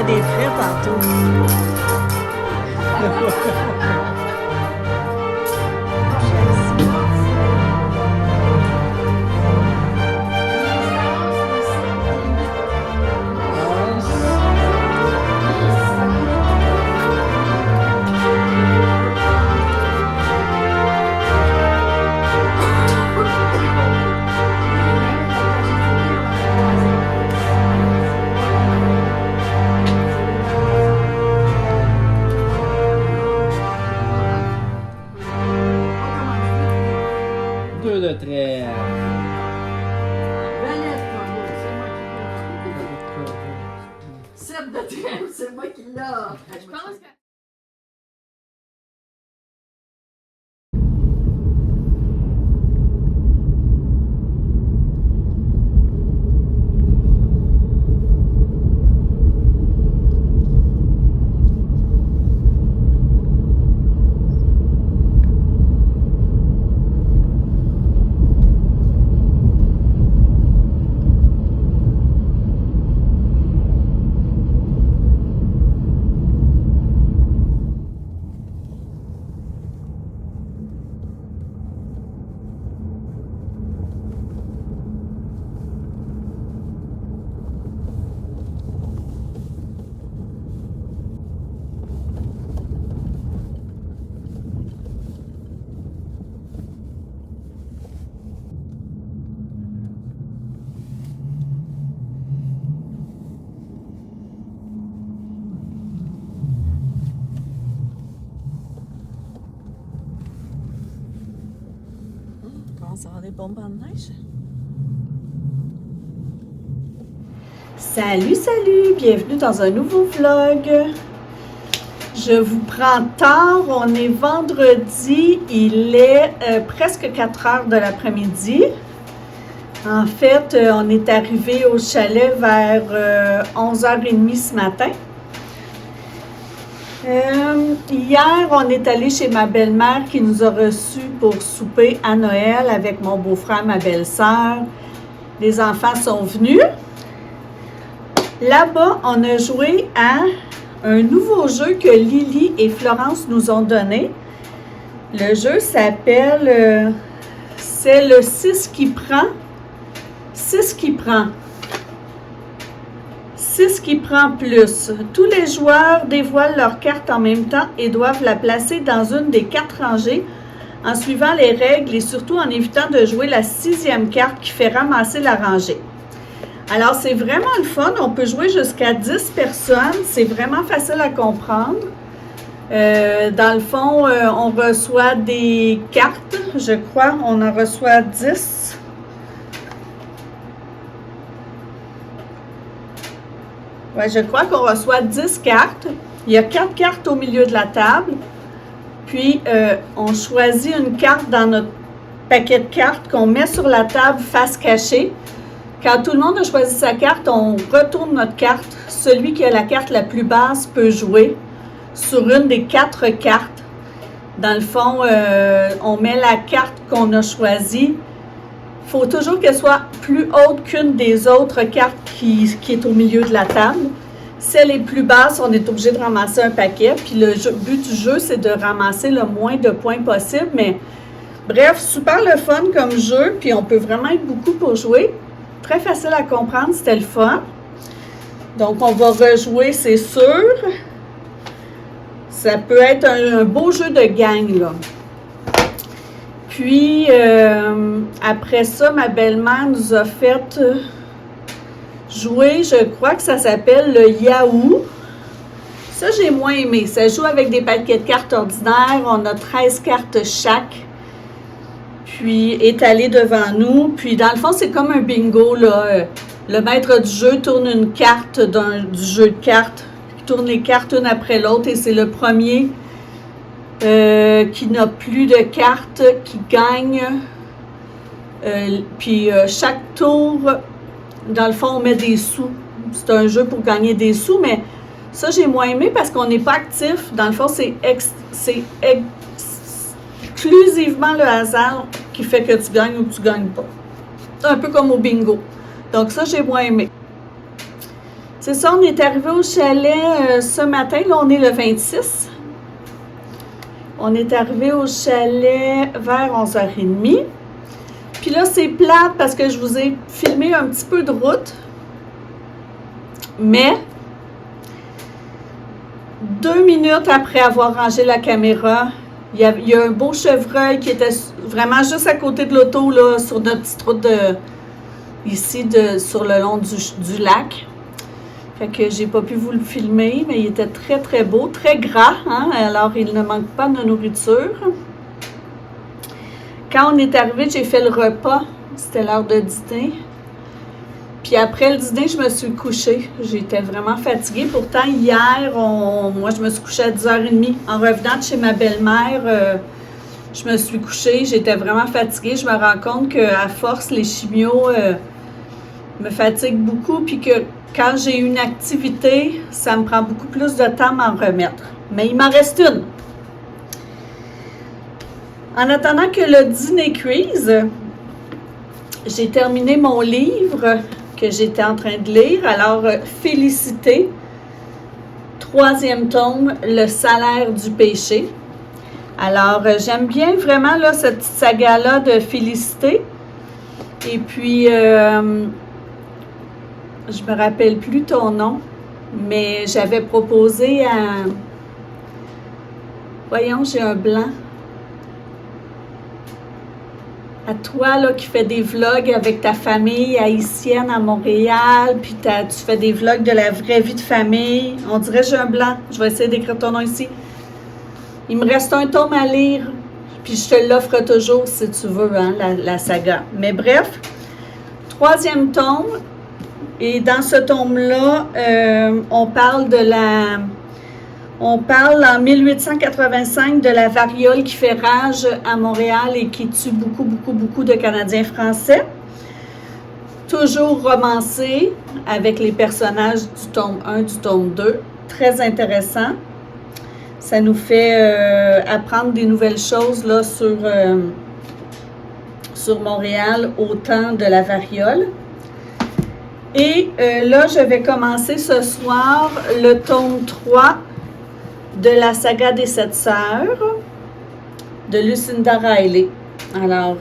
faire des frites tantôt. Deux de trait. Sept de trait, c'est moi qui l'ai. Je pense que... commence à avoir des bonbons de neige. Salut, bienvenue dans un nouveau vlog. Je vous prends tard, on est vendredi, il est presque 4 heures de l'après-midi. En fait, on est arrivé au chalet vers 11h30 ce matin. Hier, on est allé chez ma belle-mère qui nous a reçus pour souper à Noël avec mon beau-frère, ma belle-sœur. Les enfants sont venus. Là-bas, on a joué à un nouveau jeu que Lily et Florence nous ont donné. Le jeu s'appelle c'est le 6 qui prend. 6 qui prend. 6 qui prend plus. Tous les joueurs dévoilent leur carte en même temps et doivent la placer dans une des 4 rangées en suivant les règles et surtout en évitant de jouer la 6e carte qui fait ramasser la rangée. Alors, c'est vraiment le fun. On peut jouer jusqu'à 10 personnes. C'est vraiment facile à comprendre. Dans le fond, on reçoit des cartes, je crois. On en reçoit 10. Ouais, je crois qu'on reçoit 10 cartes. Il y a 4 cartes au milieu de la table. Puis, on choisit une carte dans notre paquet de cartes qu'on met sur la table face cachée. Quand tout le monde a choisi sa carte, on retourne notre carte. Celui qui a la carte la plus basse peut jouer sur une des 4 cartes. Dans le fond, on met la carte qu'on a choisie. Il faut toujours qu'elle soit plus haute qu'une des autres cartes qui est au milieu de la table. Si elle est plus basse, on est obligé de ramasser un paquet. Puis le but du jeu, c'est de ramasser le moins de points possible. Mais bref, super le fun comme jeu. Puis on peut vraiment être beaucoup pour jouer. Très facile à comprendre, c'était le fun. Donc, on va rejouer, c'est sûr. Ça peut être un beau jeu de gang, là. Puis, après ça, ma belle-mère nous a fait jouer, je crois que ça s'appelle le Yahoo. Ça, j'ai moins aimé. Ça joue avec des paquets de cartes ordinaires. On a 13 cartes chaque. Puis étalé devant nous. Puis dans le fond, c'est comme un bingo, là. Le maître du jeu tourne une carte du jeu de cartes. Il tourne les cartes une après l'autre et c'est le premier qui n'a plus de cartes qui gagne. Puis chaque tour, dans le fond, on met des sous. C'est un jeu pour gagner des sous, mais ça, j'ai moins aimé parce qu'on n'est pas actif. Dans le fond, c'est exclusivement le hasard qui fait que tu gagnes ou que tu ne gagnes pas. C'est un peu comme au bingo. Donc ça, j'ai moins aimé. C'est ça, on est arrivé au chalet ce matin. Là, on est le 26. On est arrivé au chalet vers 11h30. Puis là, c'est plate parce que je vous ai filmé un petit peu de route. Mais 2 minutes après avoir rangé la caméra, il y a un beau chevreuil qui était vraiment juste à côté de l'auto, là, sur notre petite route ici, sur le long du lac. Fait que j'ai pas pu vous le filmer, mais il était très, très beau, très gras, hein? Alors il ne manque pas de nourriture. Quand on est arrivé, j'ai fait le repas. C'était l'heure de dîner. Puis après le dîner, je me suis couchée. J'étais vraiment fatiguée. Pourtant, hier, moi, je me suis couchée à 10h30. En revenant de chez ma belle-mère, je me suis couchée. J'étais vraiment fatiguée. Je me rends compte qu'à force, les chimios me fatiguent beaucoup. Puis que quand j'ai une activité, ça me prend beaucoup plus de temps à m'en remettre. Mais il m'en reste une. En attendant que le dîner cuise, j'ai terminé mon livre que j'étais en train de lire. Alors, Félicité, 3e tome, Le salaire du péché. Alors, j'aime bien vraiment là, cette petite saga-là de Félicité. Et puis, je me rappelle plus ton nom, mais j'avais proposé à... Voyons, j'ai un blanc. À toi, là, qui fais des vlogs avec ta famille haïtienne à Montréal, puis tu fais des vlogs de la vraie vie de famille. On dirait que j'ai un blanc. Je vais essayer d'écrire ton nom ici. Il me reste un tome à lire, puis je te l'offre toujours si tu veux, hein, la saga. Mais bref, 3e tome. Et dans ce tome-là, on parle en 1885 de la variole qui fait rage à Montréal et qui tue beaucoup, beaucoup, beaucoup de Canadiens français. Toujours romancé avec les personnages du tome 1, du tome 2. Très intéressant. Ça nous fait apprendre des nouvelles choses là, sur Montréal au temps de la variole. Et là, je vais commencer ce soir le tome 3 de la saga des 7 sœurs de Lucinda Riley. Alors,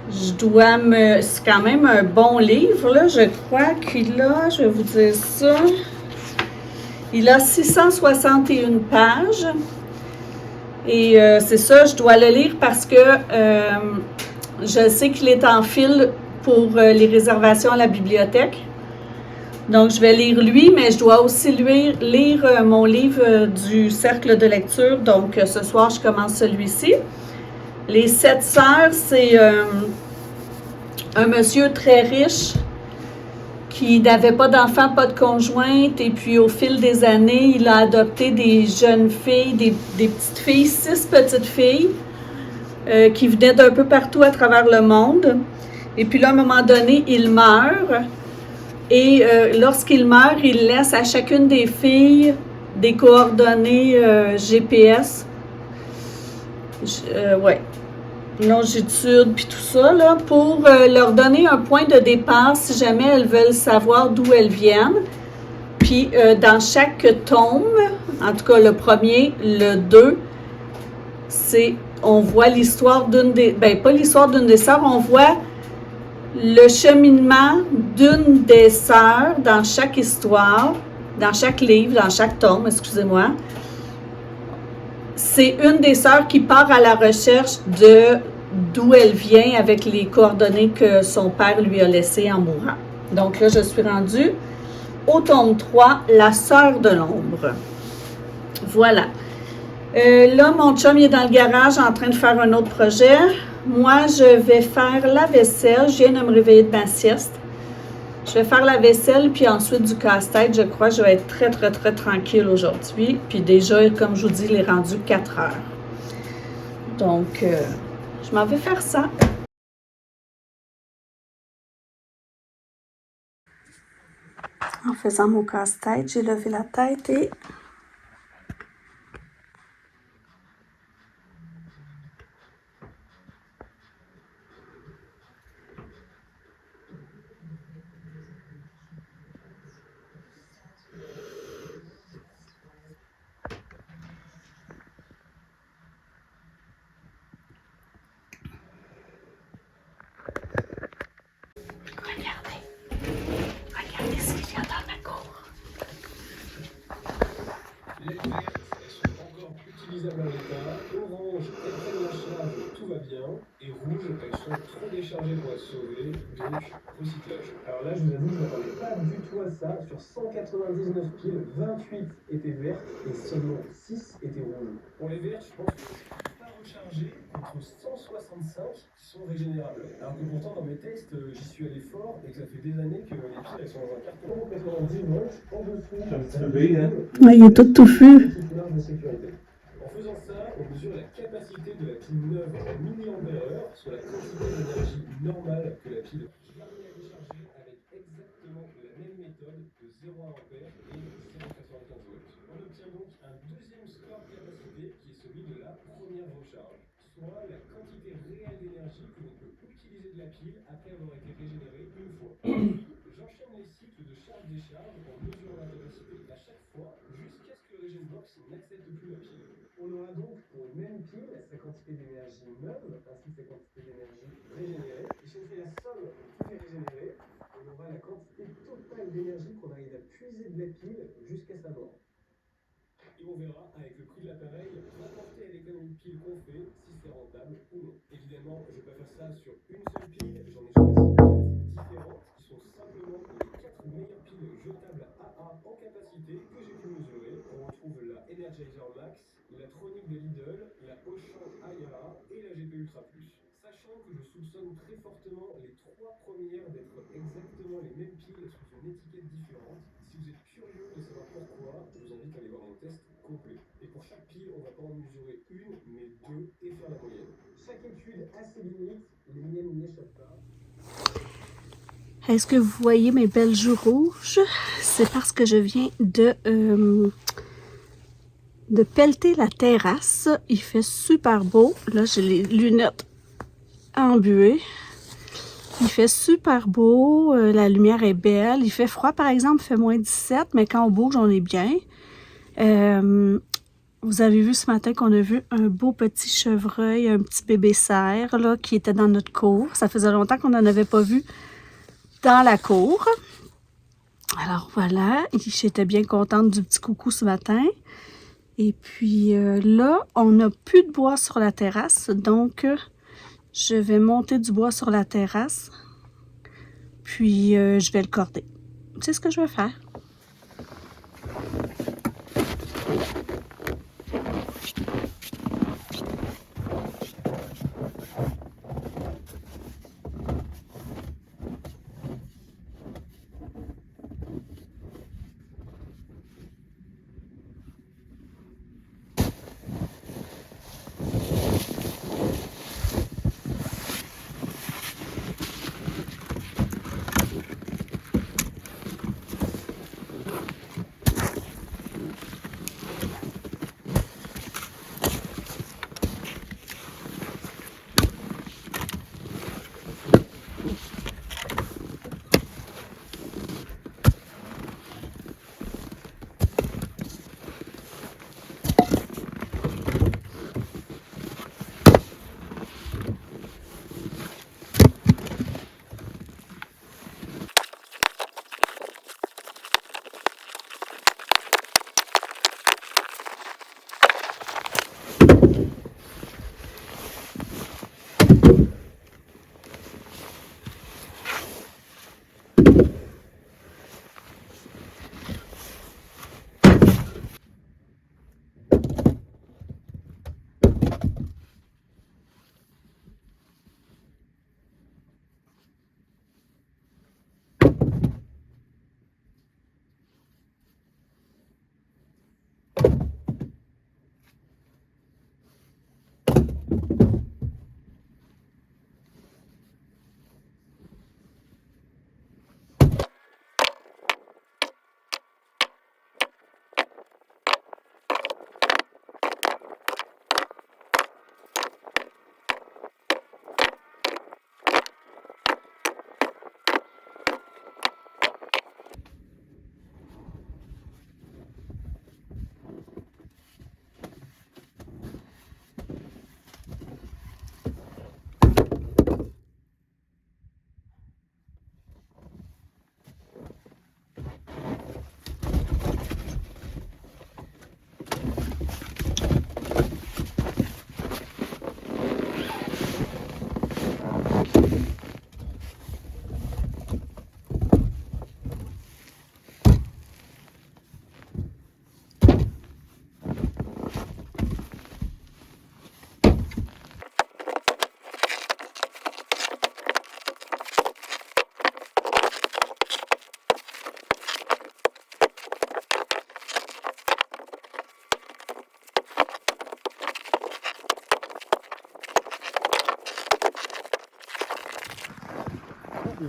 c'est quand même un bon livre, là. Je crois qu'il a, je vais vous dire ça, il a 661 pages. Et c'est ça, je dois le lire parce que je sais qu'il est en file pour les réservations à la bibliothèque. Donc, je vais lire lui, mais je dois aussi lire mon livre du cercle de lecture. Donc, ce soir, je commence celui-ci. Les 7 sœurs, c'est un monsieur très riche qui n'avait pas d'enfant, pas de conjointe. Et puis, au fil des années, il a adopté des jeunes filles, des petites filles, 6 petites filles qui venaient d'un peu partout à travers le monde. Et puis là, à un moment donné, il meurt. Et lorsqu'il meurt, il laisse à chacune des filles des coordonnées GPS. Ouais. Longitude, puis tout ça, là, pour leur donner un point de départ si jamais elles veulent savoir d'où elles viennent. Puis dans chaque tome, en tout cas le premier, le 2, on voit l'histoire d'une des... pas l'histoire d'une des sœurs, on voit le cheminement d'une des sœurs dans chaque histoire, dans chaque livre, dans chaque tome, excusez-moi. C'est une des sœurs qui part à la recherche d'où elle vient avec les coordonnées que son père lui a laissées en mourant. Donc là, je suis rendue au tome 3, La sœur de l'ombre. Voilà. Là, mon chum il est dans le garage en train de faire un autre projet. Moi, je vais faire la vaisselle. Je viens de me réveiller de ma sieste. Je vais faire la vaisselle, puis ensuite du casse-tête. Je crois que je vais être très, très, très tranquille aujourd'hui. Puis déjà, comme je vous dis, il est rendu 4 heures. Donc, je m'en vais faire ça. En faisant mon casse-tête, j'ai levé la tête et... sauver, donc recyclage. Alors là, je vous avoue, je ne m'attendais pas du tout à ça. Sur 199 piles, 28 étaient vertes et seulement 6 étaient rouges. Pour les vertes, je pense que je ne peux pas recharger contre 165 qui sont régénérables. Alors que pourtant, dans mes tests, j'y suis allé fort et que ça fait des années que les piles elles sont dans un carton 90 volts en dessous. C'est un petit bébé, hein? Ouais, il est tout touffu. Petite marge de sécurité. En faisant ça, on mesure la capacité de la pile neuve en milliampères-heure sur la quantité d'énergie normale que la pile. Je l'ai recharger avec exactement la même méthode de 0,1 ampère et 0,95 volts. On obtient donc un deuxième score de capacité qui est celui de la première recharge, soit la quantité réelle d'énergie que l'on peut utiliser de la pile après avoir été régénérée une fois. J'enchaîne les cycles de charge-décharge en mesurant la capacité à chaque fois jusqu'à ce que le Regenbox n'accepte plus la pile. On aura donc pour une même pile sa quantité d'énergie neuve ainsi que sa quantité d'énergie régénérée. Et si on fait la somme de tous les régénérés, on aura la quantité totale d'énergie qu'on arrive à puiser de la pile jusqu'à sa mort. Et on verra avec le prix de l'appareil rapporté à l'économie de pile qu'on fait si c'est rentable ou non. Évidemment, je ne vais pas faire ça sur une seule pile, j'en ai choisi 4 différentes qui sont simplement les 4 meilleures piles jetables AA en capacité que j'ai pu mesurer. On retrouve la Energizer Max, la Tronic de Lidl, la Auchan IAA et la GP Ultra Plus. Sachant que je soupçonne très fortement les 3 premières d'être exactement les mêmes piles sous une étiquette différente. Si vous êtes curieux de savoir pourquoi, je vous invite à aller voir mon test complet. Et pour chaque pile, on ne va pas en mesurer une, mais 2 et faire la moyenne. Chaque étude a ses limites, les miennes n'échappent pas. Est-ce que vous voyez mes belles joues rouges? C'est parce que je viens de pelleter la terrasse. Il fait super beau. Là, j'ai les lunettes embuées. Il fait super beau. La lumière est belle. Il fait froid, par exemple. Il fait moins 17, mais quand on bouge, on est bien. Vous avez vu ce matin qu'on a vu un beau petit chevreuil, un petit bébé cerf là, qui était dans notre cour. Ça faisait longtemps qu'on n'en avait pas vu dans la cour. Alors voilà, j'étais bien contente du petit coucou ce matin. Et puis là, on n'a plus de bois sur la terrasse, donc je vais monter du bois sur la terrasse, puis je vais le corder. C'est ce que je vais faire.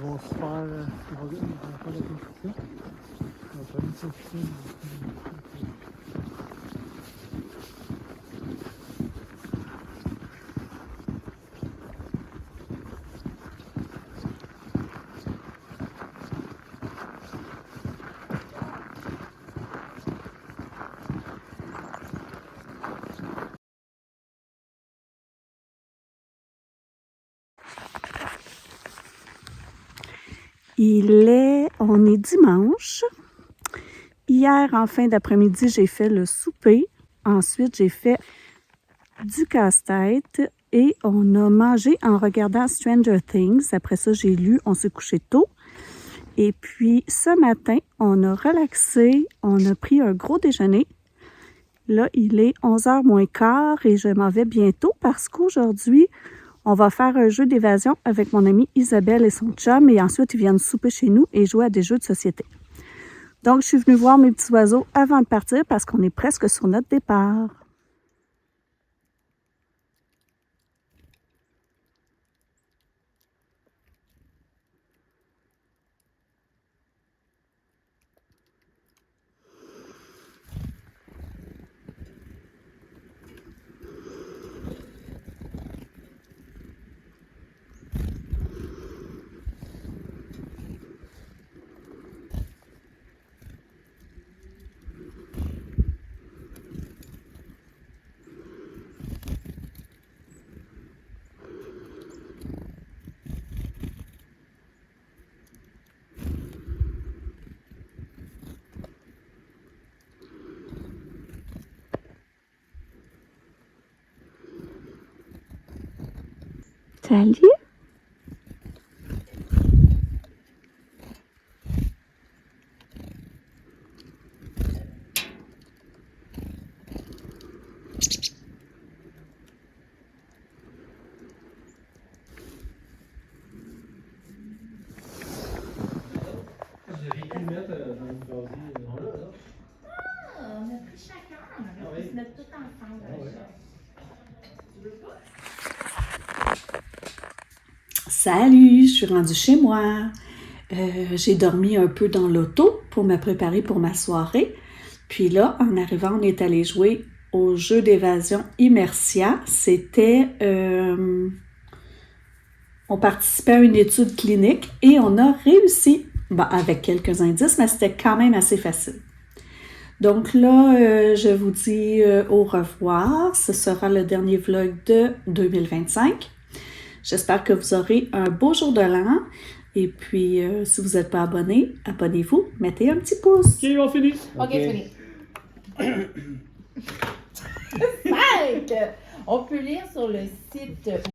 vont se faire. Ils vont faire la construction. Ils vont faire une construction. On est dimanche. Hier, en fin d'après-midi, j'ai fait le souper. Ensuite, j'ai fait du casse-tête et on a mangé en regardant Stranger Things. Après ça, j'ai lu, on s'est couché tôt. Et puis, ce matin, on a relaxé, on a pris un gros déjeuner. Là, il est 11h moins quart et je m'en vais bientôt parce qu'aujourd'hui, on va faire un jeu d'évasion avec mon amie Isabelle et son chum et ensuite ils viennent souper chez nous et jouer à des jeux de société. Donc, je suis venue voir mes petits oiseaux avant de partir parce qu'on est presque sur notre départ. Salut! J'avais pu le mettre dans une casier. On a pris chacun, on aurait pu se mettre tout ensemble. Salut, je suis rendue chez moi. J'ai dormi un peu dans l'auto pour me préparer pour ma soirée. Puis là, en arrivant, on est allé jouer au jeu d'évasion Immersia. C'était... on participait à une étude clinique et on a réussi, avec quelques indices, mais c'était quand même assez facile. Donc là, je vous dis au revoir. Ce sera le dernier vlog de 2025. J'espère que vous aurez un beau jour de l'an. Et puis, si vous n'êtes pas abonné, abonnez-vous. Mettez un petit pouce. Ok, on finit. Ok, fini. 5! On peut lire sur le site